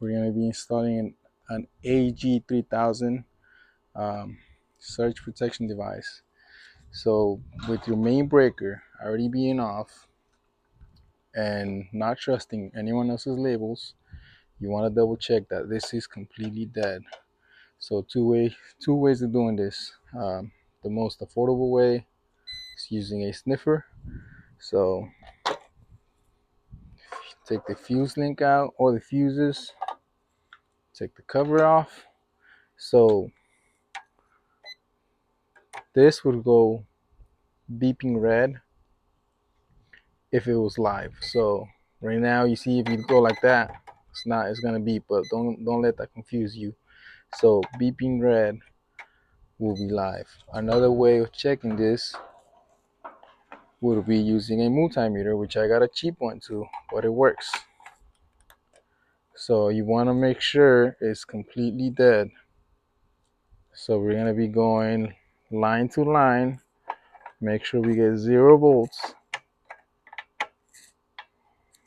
we're going to be installing an AG3000 surge protection device. So with your main breaker already being off and not trusting anyone else's labels, you want to double check that this is completely dead. So two ways of doing this. The most affordable way is using a sniffer. So take the fuse link out or the fuses, take the cover off. So this would go beeping red if it was live. So right now you see if you go like that, it's gonna beep, but don't let that confuse you. So beeping red will be live. Another way of checking this would be using a multimeter, which I got a cheap one too, but it works. So you want to make sure it's completely dead. So we're gonna be going line to line. Make sure we get 0 volts.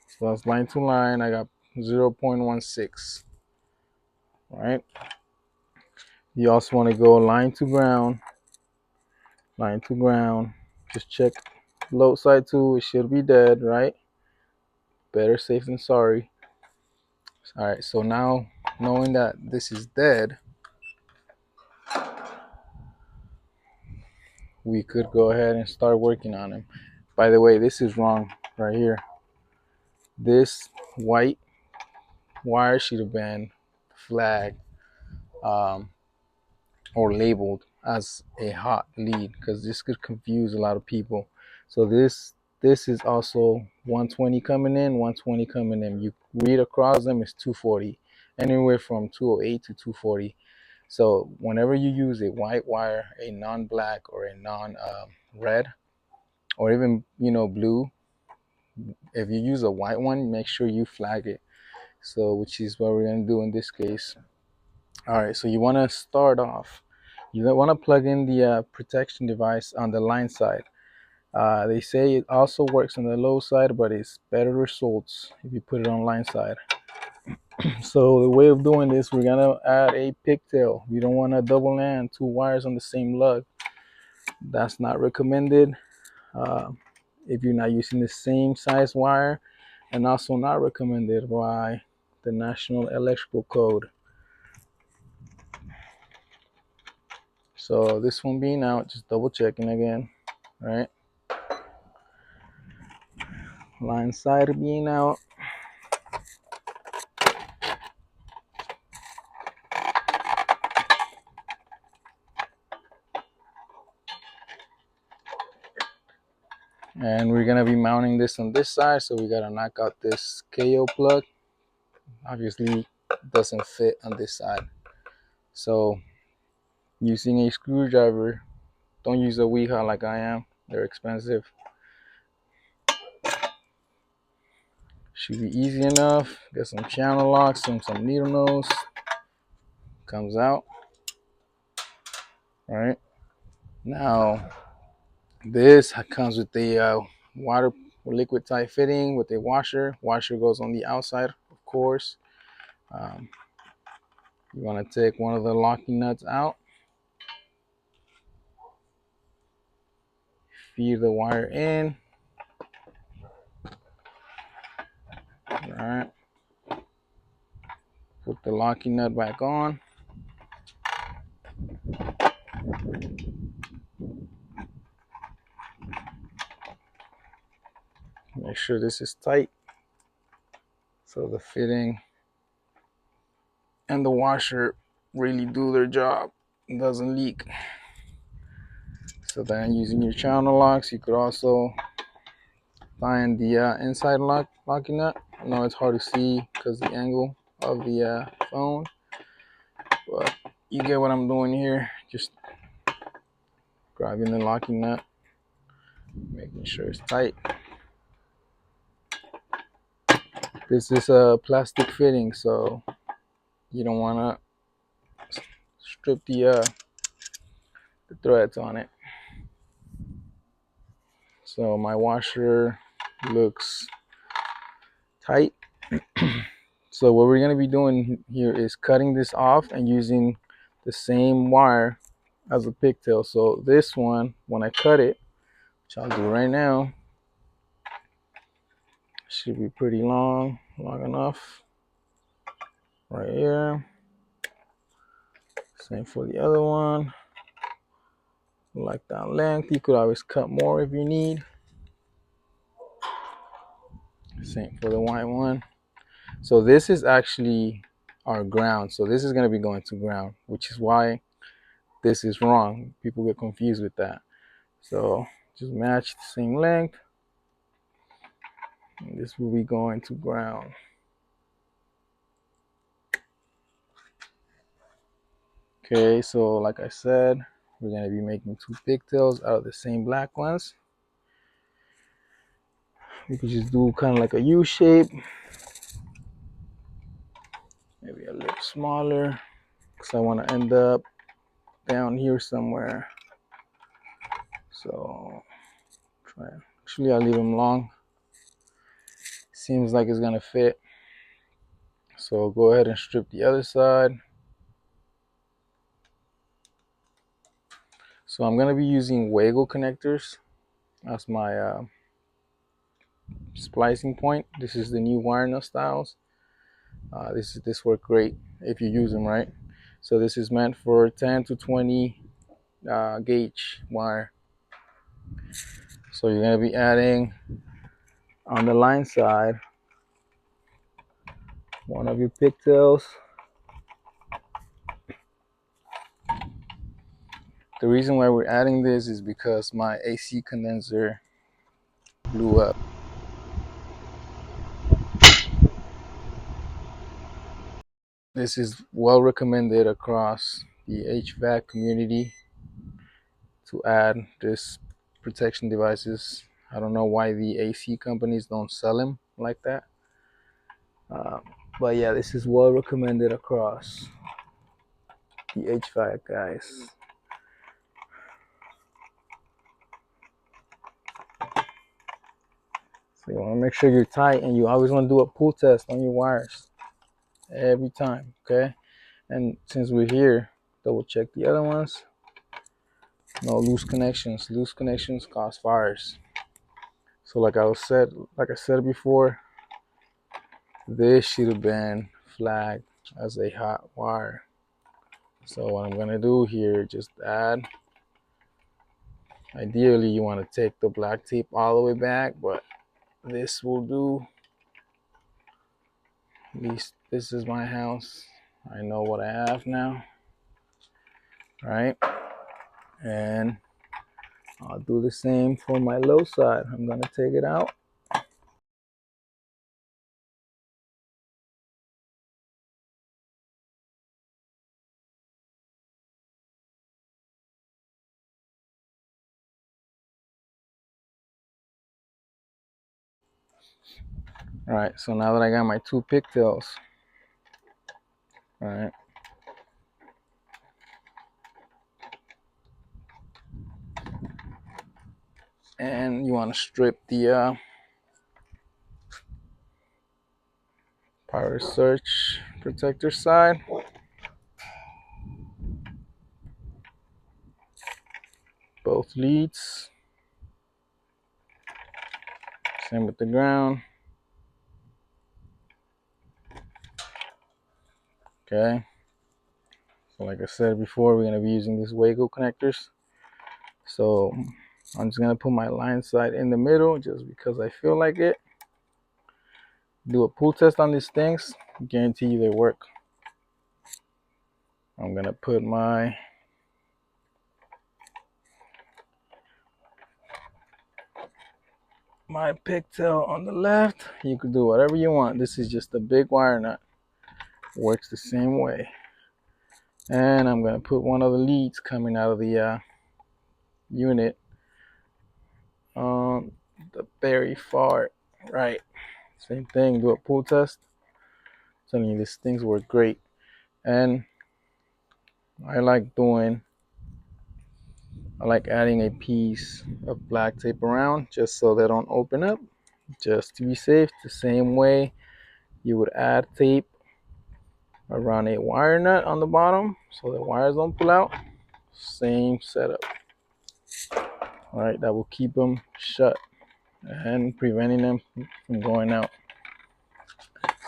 So that's line to line. I got 0.16. Right. You also want to go line to ground. Line to ground. Just check load side too. It should be dead, right? Better safe than sorry. All right. So now, knowing that this is dead, we could go ahead and start working on him. By the way, this is wrong right here. This white wire should have been flagged or labeled as a hot lead, because this could confuse a lot of people. So this is also 120 coming in, 120 coming in. You read across them, it's 240, anywhere from 208 to 240. So whenever you use a white wire, a non-black or a non-red, or even blue, if you use a white one, make sure you flag it. So which is what we're going to do in this case. All right, so you want to start off, you want to plug in the protection device on the line side. They say it also works on the low side, but it's better results if you put it on line side. So the way of doing this, we're gonna add a pigtail. You don't want to double land 2 wires on the same lug. That's not recommended if you're not using the same size wire, and also not recommended by the National Electrical Code. So this one being out, just double checking again, right? Line side being out. And we're gonna be mounting this on this side, so we gotta knock out this KO plug. Obviously it doesn't fit on this side. So using a screwdriver, don't use a Hvac like I am, they're expensive. Should be easy enough. Get some channel locks, some needle nose. Comes out. All right. Now this comes with the water liquid tight fitting with a washer. Washer goes on the outside, of course. You want to take one of the locking nuts out. Feed the wire in. All right. Put the locking nut back on. Make sure this is tight so the fitting and the washer really do their job. It doesn't leak. So then using your channel locks, you could also find the inside locking nut. I know it's hard to see because the angle of the phone, but you get what I'm doing here. Just grabbing the locking nut, making sure it's tight. This is a plastic fitting, so you don't want to strip the threads on it. So my washer looks tight. So what we're going to be doing here is cutting this off and using the same wire as a pigtail. So this one, when I cut it, which I'll do right now, should be pretty long enough right here. Same for the other one. Like that length, you could always cut more if you need. Same for the white one. So this is actually our ground. So this is going to be going to ground, which is why this is wrong. People get confused with that. So just match the same length. And this will be going to ground. Okay, so like I said, we're going to be making 2 pigtails out of the same black ones. We could just do kind of like a U shape. Maybe a little smaller, because I want to end up down here somewhere. So actually I'll leave them long. Seems like it's gonna fit. So go ahead and strip the other side. So I'm gonna be using Hvac connectors as my splicing point. This is the new wire nut styles. This work great if you use them right. So this is meant for 10 to 20 gauge wire. So you're gonna be adding on the line side one of your pigtails. The reason why we're adding this is because my AC condenser blew up. This is well recommended across the HVAC community to add this protection devices. I don't know why the AC companies don't sell them like that. But yeah, this is well recommended across the HVAC guys. So you want to make sure you're tight, and you always want to do a pull test on your wires every time, okay? And since we're here, double check the other ones. No loose connections. Loose connections cause fires. So like I said before, this should have been flagged as a hot wire. So what I'm gonna do here, just add. Ideally, you want to take the black tape all the way back, but this will do. At least this is my house. I know what I have now, right? And I'll do the same for my low side. I'm gonna take it out. All right, so now that I got my 2 pigtails, all right, and you want to strip the power surge protector side. Both leads. Same with the ground. Okay. So like I said before, we're going to be using these Hvac connectors. So I'm just going to put my line side in the middle just because I feel like it. Do a pull test on these things. Guarantee you they work. I'm going to put my pigtail on the left. You could do whatever you want. This is just a big wire nut. Works the same way. And I'm going to put one of the leads coming out of the unit on the very far right. Same thing, do a pull test. I'm telling you, these things work great. And I like adding a piece of black tape around just so they don't open up, just to be safe. The same way You would add tape around a wire nut on the bottom so the wires don't pull out. Same setup. All right, that will keep them shut and preventing them from going out.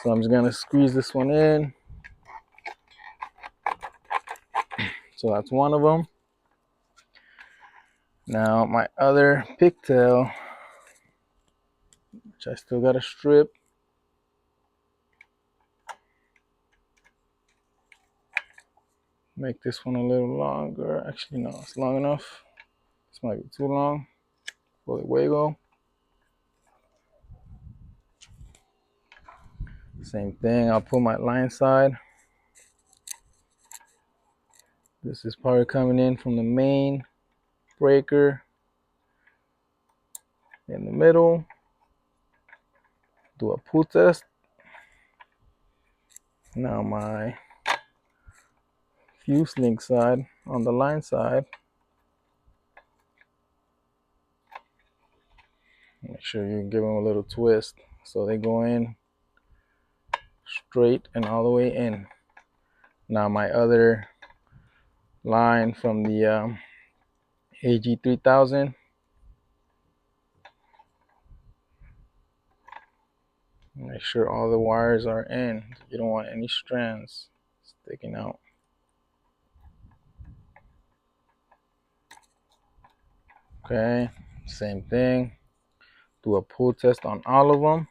So I'm just gonna squeeze this one in. So that's one of them. Now my other pigtail, which I still got to strip. Make this one a little longer. Actually, no, it's long enough. This might be too long for the Hvac. Same thing, I'll put my line side. This is power coming in from the main breaker in the middle. Do a pull test. Now my fuse link side on the line side. Make sure you give them a little twist so they go in straight and all the way in. Now my other line from the AG3000. Make sure all the wires are in. You don't want any strands sticking out. Okay, same thing. Do a pull test on all of them.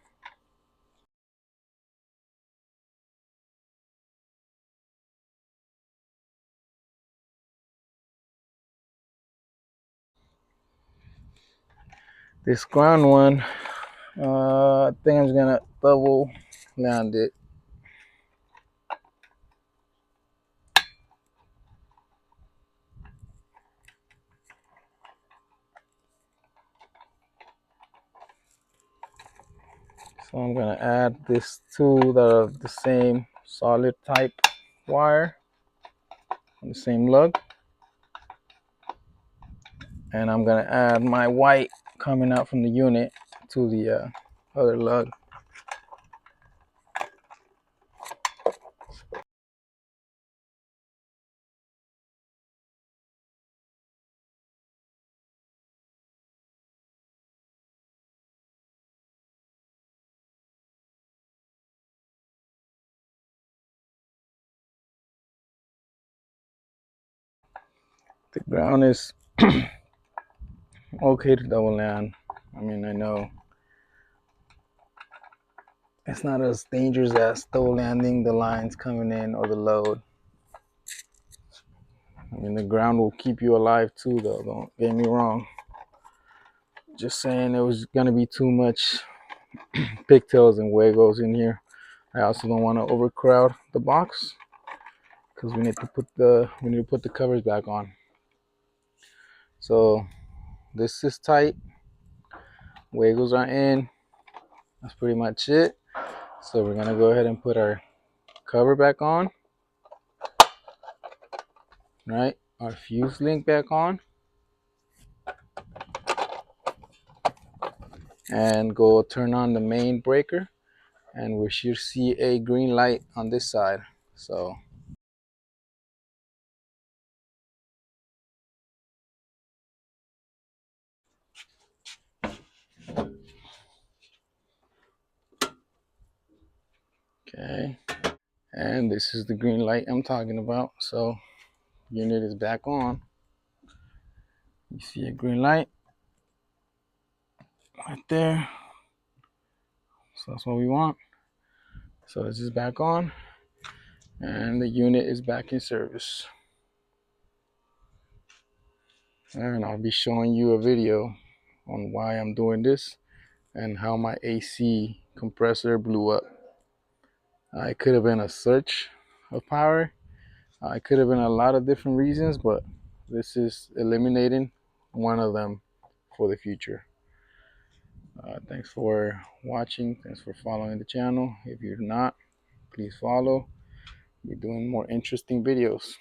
This ground one, I think I'm just gonna double land it. So I'm gonna add this two that are the same solid type wire on the same lug. And I'm gonna add my white coming out from the unit to the other lug. The ground is okay to double land. I mean, I know it's not as dangerous as double landing the lines coming in or the load. I mean, the ground will keep you alive too, though. Don't get me wrong. Just saying, it was gonna be too much pigtails and Hvac's in here. I also don't want to overcrowd the box because we need to put the covers back on. So this is tight. Hvac's are in. That's pretty much it. So we're gonna go ahead and put our cover back on. Right, our fuse link back on. And go turn on the main breaker, and we should see a green light on this side. So okay, and this is the green light I'm talking about. So unit is back on. You see a green light right there. So that's what we want. So this is back on, and the unit is back in service. And I'll be showing you a video on why I'm doing this and how my AC compressor blew up. It could have been a surge of power. It could have been a lot of different reasons, but this is eliminating one of them for the future. Thanks for watching. Thanks for following the channel. If you're not, please follow. We're doing more interesting videos.